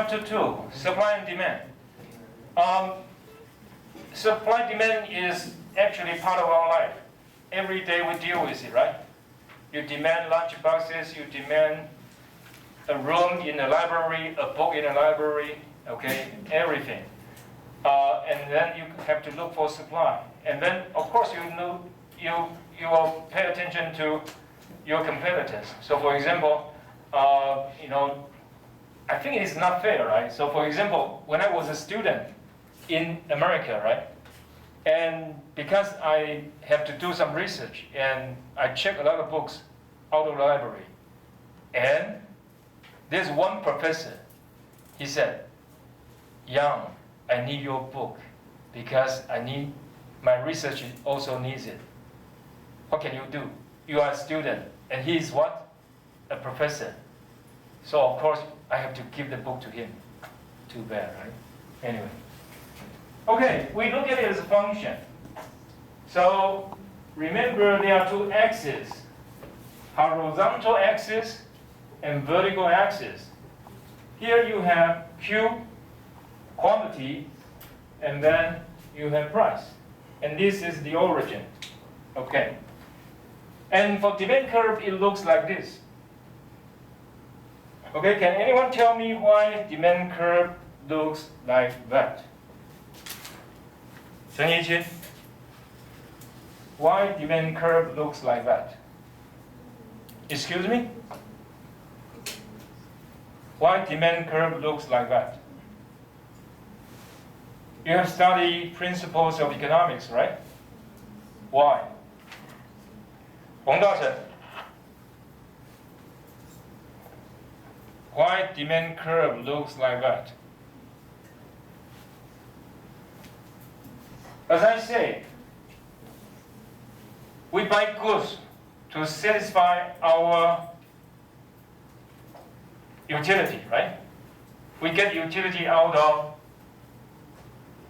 chapter 2, supply and demand. Supply demand is actually part of our life. Every day we deal with it, right? You demand lunch boxes, you demand a room in a library, a book in a library, okay, everything. And then you have to look for supply. And then, of course, you will pay attention to your competitors. So, for example, I think it is not fair, right? So, for example, when I was a student in America, right? And because I have to do some research, and I check a lot of books out of the library, and there's one professor, he said, "Young, I need your book because my research also needs it." What can you do? You are a student, and he is what? A professor. So of course, I have to give the book to him. Too bad, right? Anyway. Okay, we look at it as a function. So remember, there are two axes, horizontal axis and vertical axis. Here you have Q, quantity, and then you have price. And this is the origin. Okay. And for demand curve, it looks like this. Okay, can anyone tell me why demand curve looks like that? Chen Yiqin, why demand curve looks like that? Excuse me? Why demand curve looks like that? You have studied principles of economics, right? Why? Wang Dachen, why demand curve looks like that? As I say, we buy goods to satisfy our utility, right? We get utility out of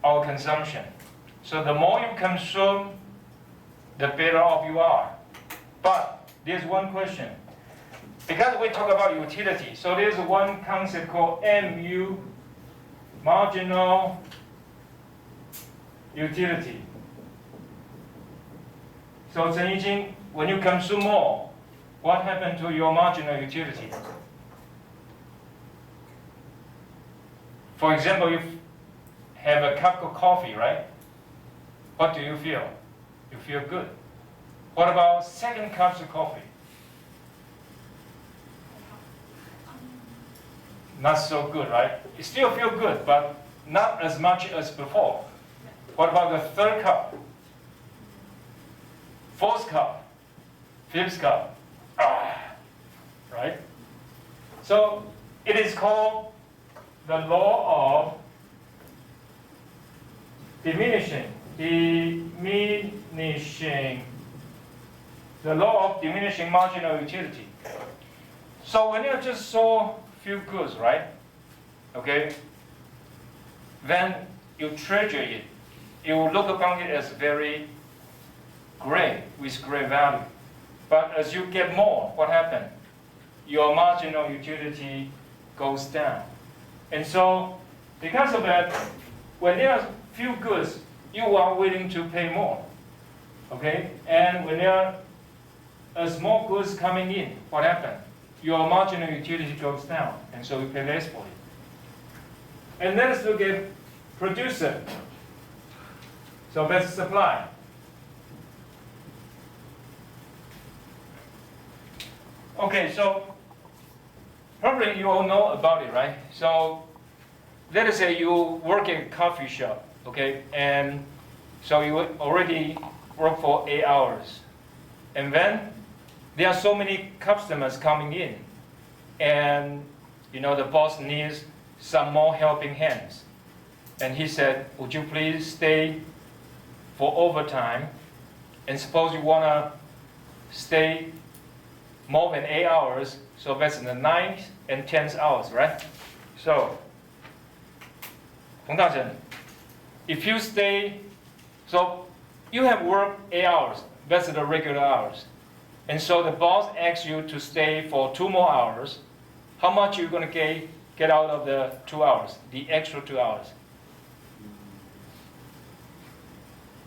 our consumption. So the more you consume, the better off you are. But there's one question. Because we talk about utility, so there's one concept called MU, marginal utility. So Chen Yijing, when you consume more, what happened to your marginal utility? For example, you have a cup of coffee, right? What do you feel? You feel good. What about second cups of coffee? Not so good, right? You still feel good, but not as much as before. What about the third cup? Fourth cup? Fifth cup? Right? So it is called the law of diminishing. The law of diminishing marginal utility. So when you just saw few goods, right? Okay? Then you treasure it. You look upon it as very great, with great value. But as you get more, what happens? Your marginal utility goes down. And so, because of that, when there are few goods, you are willing to pay more. Okay? And when there are more goods coming in, what happens? Your marginal utility goes down, and so you pay less for it. And let's look at producer. So that's supply. Okay, so probably you all know about it, right? So let us say you work in a coffee shop, okay? And so you already work for 8 hours. And then there are so many customers coming in. And the boss needs some more helping hands. And he said, would you please stay for overtime? And suppose you want to stay more than 8 hours, so that's in the 9th and 10th hours, right? So, Hong Dachen, if you stay, so you have worked 8 hours, that's the regular hours. And so the boss asks you to stay for 2 more hours. How much are you going to get out of the 2 hours, the extra 2 hours?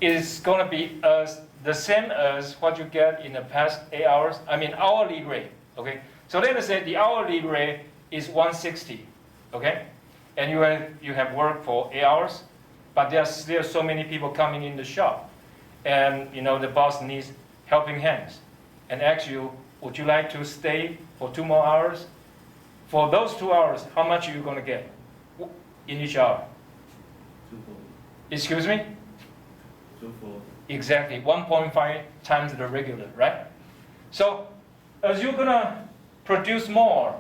It's going to be the same as what you get in the past 8 hours. I mean hourly rate. Okay. So let us say the hourly rate is 160. Okay. And you have worked for 8 hours, but there are still so many people coming in the shop, and the boss needs helping hands, and asks you, would you like to stay for 2 more hours? For those 2 hours, how much are you going to get in each hour? 240. Excuse me? 240. Exactly, 1.5 times the regular, right? So as you're going to produce more,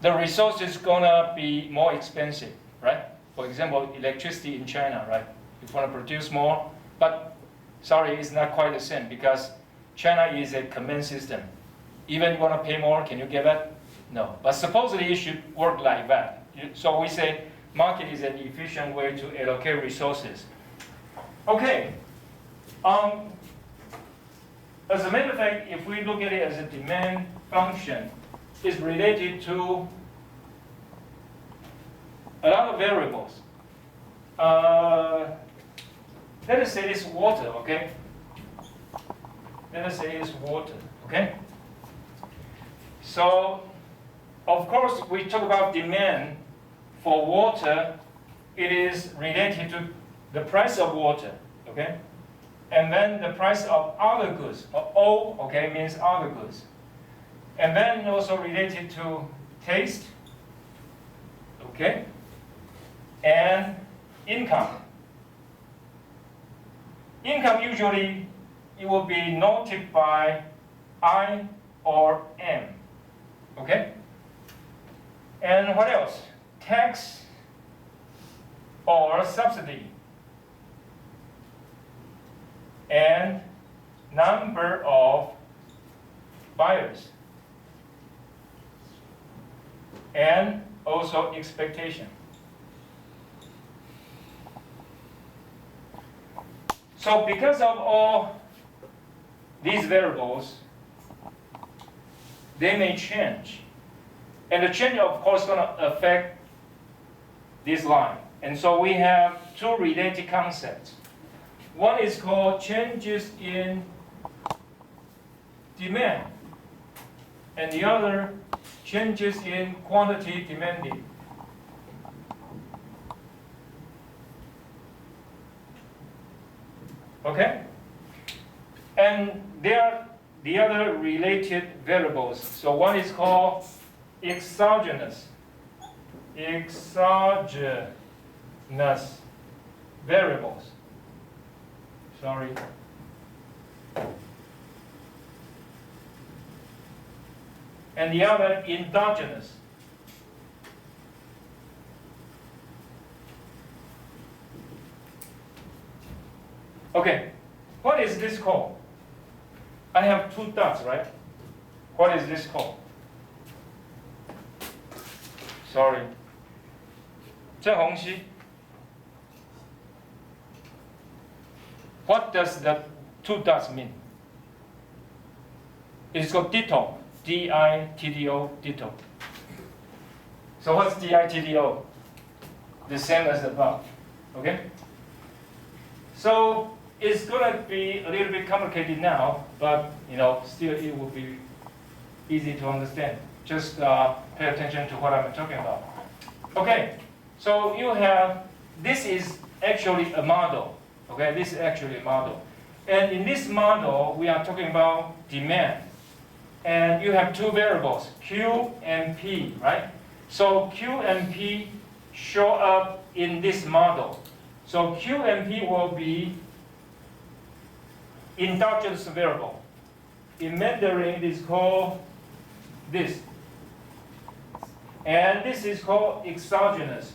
the resource is going to be more expensive, right? For example, electricity in China, right? You want to produce more, but sorry, it's not quite the same because China is a command system. Even you want to pay more, can you get that? No. But supposedly it should work like that. So we say market is an efficient way to allocate resources. Okay. As a matter of fact, if we look at it as a demand function, it's related to a lot of variables. Let us say it's water, okay? Let us say it's water, okay? So, of course, we talk about demand for water. It is related to the price of water, okay? And then the price of other goods, O, okay, means other goods. And then also related to taste, okay? And income. Income usually it will be noted by I or M, okay? And what else? Tax or subsidy. And number of buyers. And also expectation. So because of all these variables, they may change. And the change, of course, is going to affect this line. And so we have two related concepts. One is called changes in demand, and the other changes in quantity demanded. Okay? And there are the other related variables. So one is called exogenous variables. Sorry. And the other endogenous. Okay, what is this called? I have two dots, right? What is this called? Sorry. 郑红熙. What does the two dots mean? It's called ditto. D-I-T-T-O, ditto. So what's D-I-T-T-O? The same as above. Okay? So it's going to be a little bit complicated now, but still it will be easy to understand. Just pay attention to what I'm talking about. Okay, so you have, this is actually a model. Okay, this is actually a model. And in this model, we are talking about demand. And you have two variables, Q and P, right? So Q and P show up in this model. So Q and P will be endogenous variable. In Mandarin, it is called this. And this is called exogenous.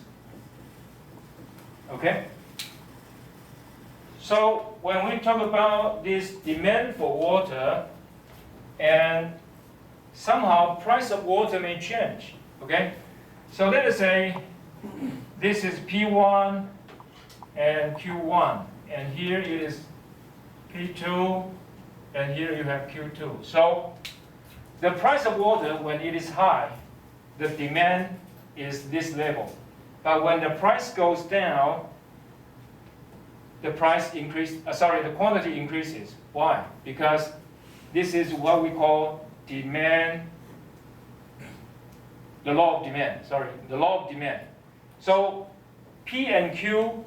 Okay? So when we talk about this demand for water, and somehow price of water may change. Okay? So let us say this is P1 and Q1, and here it is P2, and here you have Q2. So the price of water, when it is high, the demand is this level. But when the price goes down, the quantity increases. Why? Because this is what we call demand, the law of demand, the law of demand. So P and Q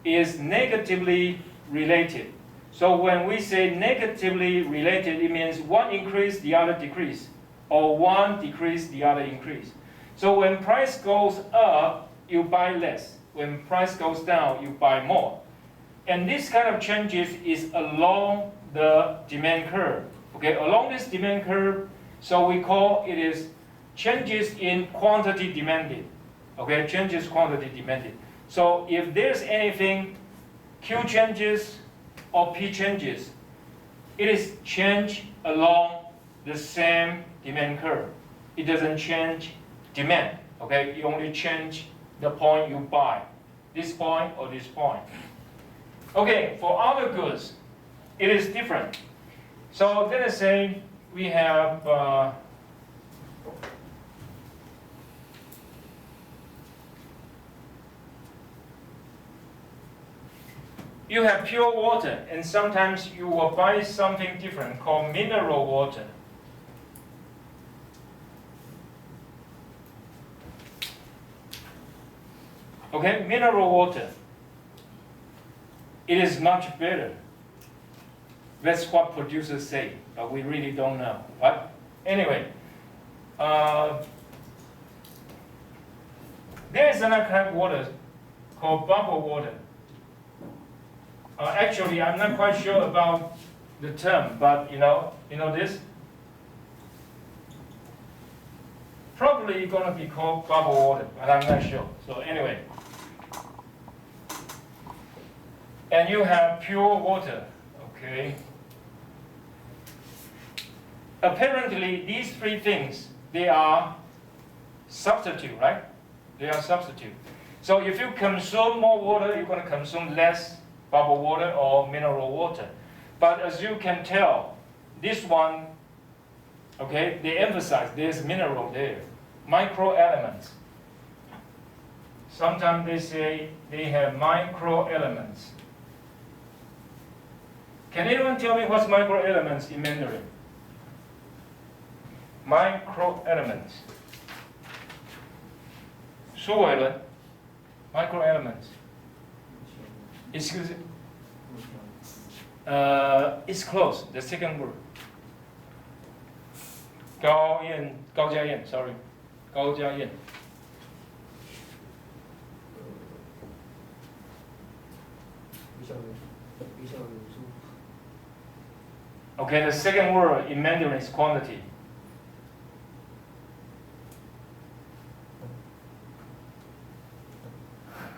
is negatively related. So when we say negatively related, it means one increase, the other decrease, or one decrease, the other increase. So when price goes up, you buy less. When price goes down, you buy more. And this kind of changes is along the demand curve. Okay, along this demand curve, so we call it is changes in quantity demanded. Okay, changes quantity demanded. So if there's anything, Q changes or P changes, it is change along the same demand curve. It doesn't change demand. Okay, you only change the point you buy, this point or this point. Okay, for other goods, it is different. So let us say we have you have pure water, and sometimes you will buy something different called mineral water. Okay, mineral water. It is much better. That's what producers say, but we really don't know. What? Anyway, there is another kind of water called bubble water. Actually, I'm not quite sure about the term, but you know this? Probably going to be called bubble water, but I'm not sure. So anyway. And you have pure water, okay? Apparently, these three things, they are substitute, right? They are substitute. So if you consume more water, you're going to consume less bubble water or mineral water. But as you can tell, this one, okay, they emphasize there's mineral there, microelements. Sometimes they say they have microelements. Can anyone tell me what's microelements in Mandarin? Microelements. 苏伟伦 microelements. Excuse me. It's close. The second word. 高家燕 sorry. 高家燕. Okay, the second word in Mandarin is quantity.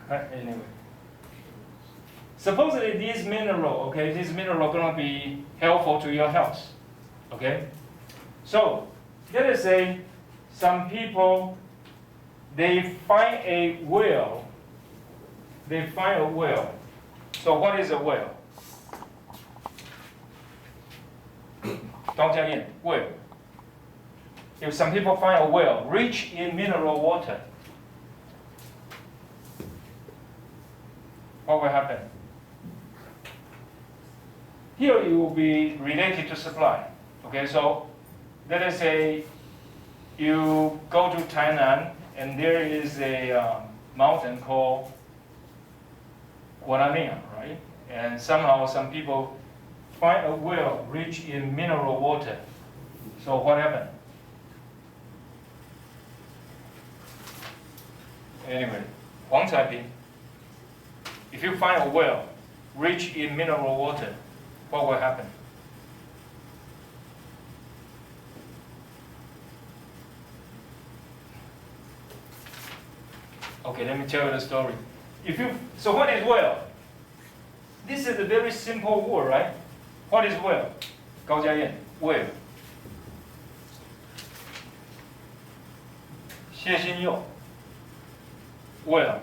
Anyway, supposedly this mineral going to be helpful to your health. Okay, so let us say some people they find a well. They find a well. So what is a well? 高家燕 well. If some people find a well rich in mineral water, what will happen? Here it will be related to supply. Okay, so let us say you go to Tainan and there is a mountain called Guanamia, right? And somehow some people find a well rich in mineral water. So what happened? Anyway, Huang Caiping, if you find a well rich in mineral water, what will happen? Okay, let me tell you the story. So what is well? This is a very simple word, right? What is well? 高家燕 well. 谢新佑 well.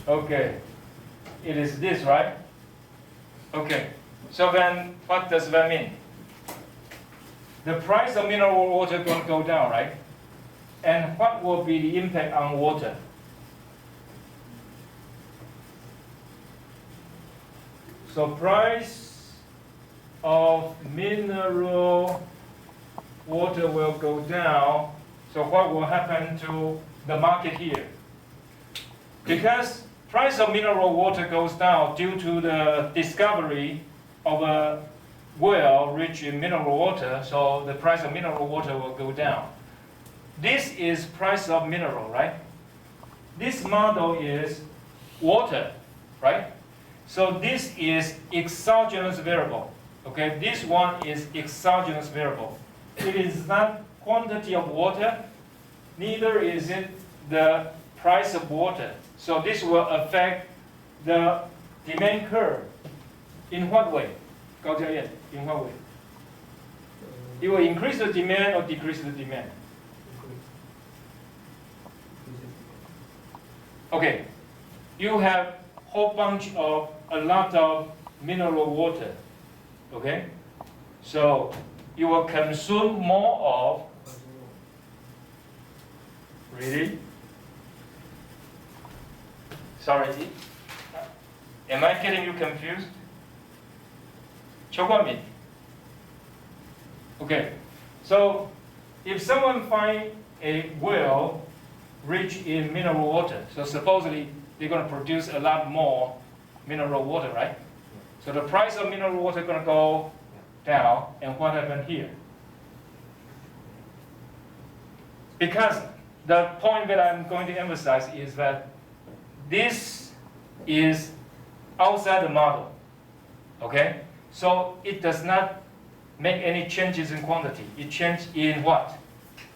Okay, it is this, right? Okay, so then what does that mean? the price of mineral water going to go down, right? And what will be the impact on water? So price of mineral water will go down. So what will happen to the market here? Because price of mineral water goes down due to the discovery of a well rich in mineral water, so the price of mineral water will go down. This is price of mineral, right? This model is water, right? So this is exogenous variable. Okay, this one is exogenous variable. It is not quantity of water, neither is it the price of water. So this will affect the demand curve. In what way? Gao Jiayan, in what way? It will increase the demand or decrease the demand? Okay, you have whole bunch of a lot of mineral water. Okay, so you will consume more of. Really? Sorry, am I getting you confused? Chokwamin. Okay, so if someone finds a well rich in mineral water, so supposedly they're going to produce a lot more mineral water, right? So the price of mineral water is going to go down, and what happened here? Because the point that I'm going to emphasize is that this is outside the model, okay? So it does not make any changes in quantity. It changes in what?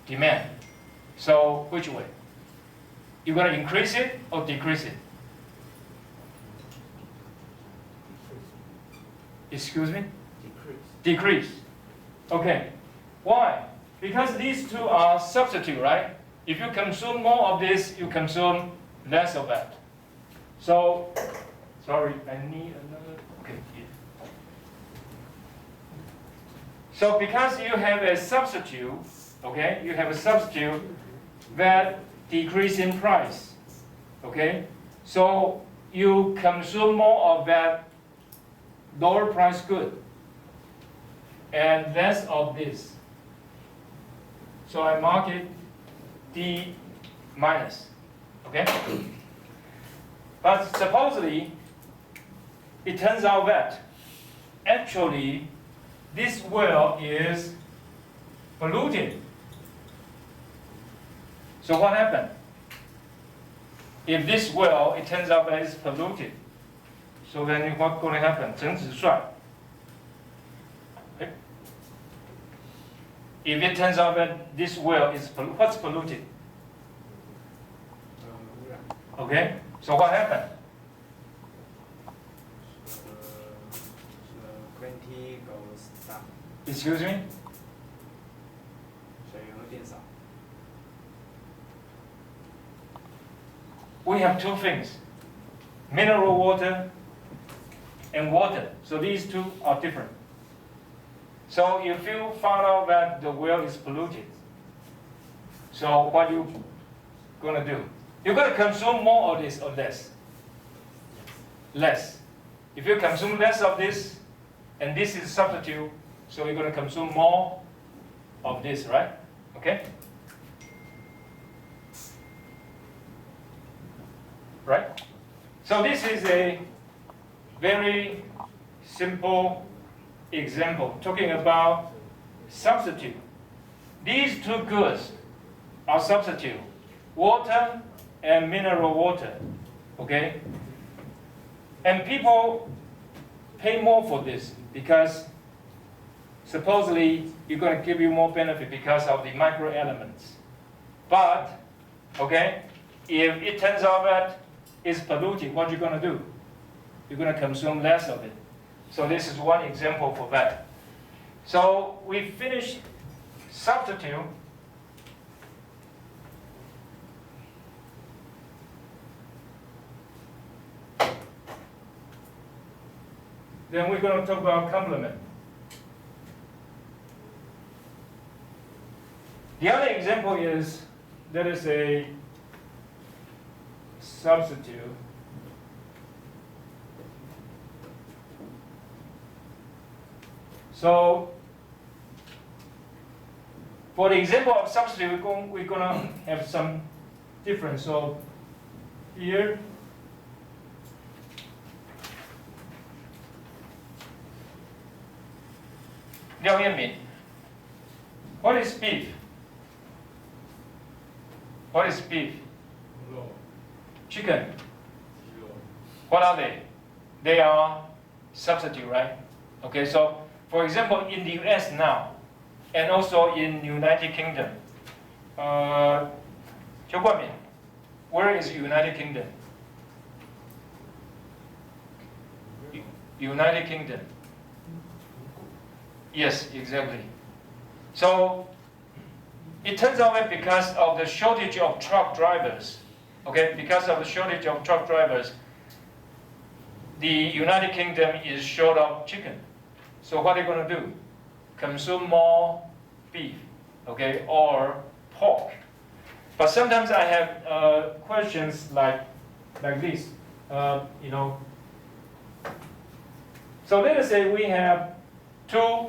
Demand. So which way? You're going to increase it or decrease it? Excuse me? Decrease. Okay. Why? Because these two are substitute, right? If you consume more of this, you consume less of that. So, sorry, I need another. Okay. Here. So because you have a substitute, okay, you have a substitute that decrease in price, okay? So you consume more of that lower price good and less of this. So I mark it D minus, okay? But supposedly, it turns out that actually this well is polluted. So what happened? If this well, it turns out that it's polluted, so then what's going to happen? 整指算. Okay. If it turns out that this well is what's polluted? Okay. So what happened? 20 goes down. Excuse me? 水源会变少。 We have two things, mineral water and water. So these two are different. So if you found out that the well is polluted, so what are you going to do? You're going to consume more of this or less? Less. If you consume less of this, and this is substitute, so you're going to consume more of this, right? Okay? Right? So this is a very simple example talking about substitute. These two goods are substitute, water and mineral water, okay? And people pay more for this because supposedly you're going to give you more benefit because of the microelements. But, okay, if it turns out that it's polluted, what you're going to do? You're going to consume less of it. So this is one example for that. So we finished substitute. Then we're going to talk about complement. The other example is there is a substitute. So for the example of substitute, we're gonna have some difference. So here, Liao Yanmin, what is beef? What is beef? Chicken. What are they? They are substitute, right? Okay, so for example, in the US now, and also in United Kingdom, Qiu Guanmin, where is United Kingdom? United Kingdom. Yes, exactly. So it turns out that because of the shortage of truck drivers, okay, because of the shortage of truck drivers, the United Kingdom is short of chicken. So what are they going to do? Consume more beef, okay, or pork. But sometimes I have questions like this, you know. So let us say we have two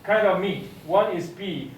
kind of meat. One is beef,